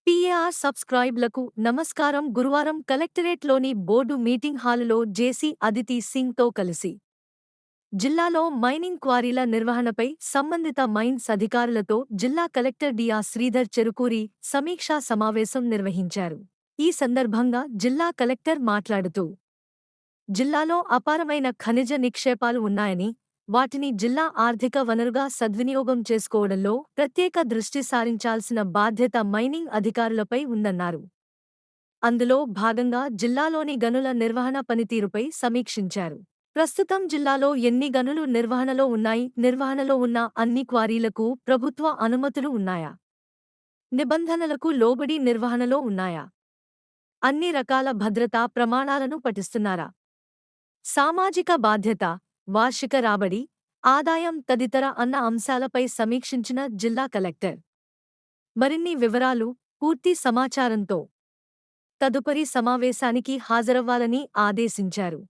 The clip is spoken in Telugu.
పిఏఆర్ సబ్స్క్రైబ్లకు నమస్కారం. గురువారం కలెక్టరేట్లోని బోర్డు మీటింగ్ హాలులో జేసీ అదితి సింగ్తో కలిసి జిల్లాలో మైనింగ్ క్వారీల నిర్వహణపై సంబంధిత మైన్స్ అధికారులతో జిల్లా కలెక్టర్ డిఆర్ శ్రీధర్ చెరుకూరి సమీక్షా సమావేశం నిర్వహించారు. ఈ సందర్భంగా జిల్లా కలెక్టర్ మాట్లాడుతూ జిల్లాలో అపారమైన ఖనిజ నిక్షేపాలు ఉన్నాయని, వాటిని జిల్లా ఆర్థిక వనరుగా సద్వినియోగం చేసుకోవడంలో ప్రత్యేక దృష్టి సారించాల్సిన బాధ్యత మైనింగ్ అధికారులపై ఉందన్నారు. అందులో భాగంగా జిల్లాలోని గనుల నిర్వహణ పనితీరుపై సమీక్షించారు. ప్రస్తుతం జిల్లాలో ఎన్ని గనులు నిర్వహణలో ఉన్నాయి, నిర్వహణలో ఉన్న అన్ని క్వారీలకు ప్రభుత్వ అనుమతులు ఉన్నాయా, నిబంధనలకు లోబడి నిర్వహణలో ఉన్నాయా, అన్ని రకాల భద్రతా ప్రమాణాలను పఠిస్తున్నారా, సామాజిక బాధ్యత, వార్షిక రాబడి, ఆదాయం తదితర అన్న అంశాలపై సమీక్షించిన జిల్లా కలెక్టర్ మరిన్ని వివరాలు, పూర్తి సమాచారంతో తదుపరి సమావేశానికి హాజరవ్వాలని ఆదేశించారు.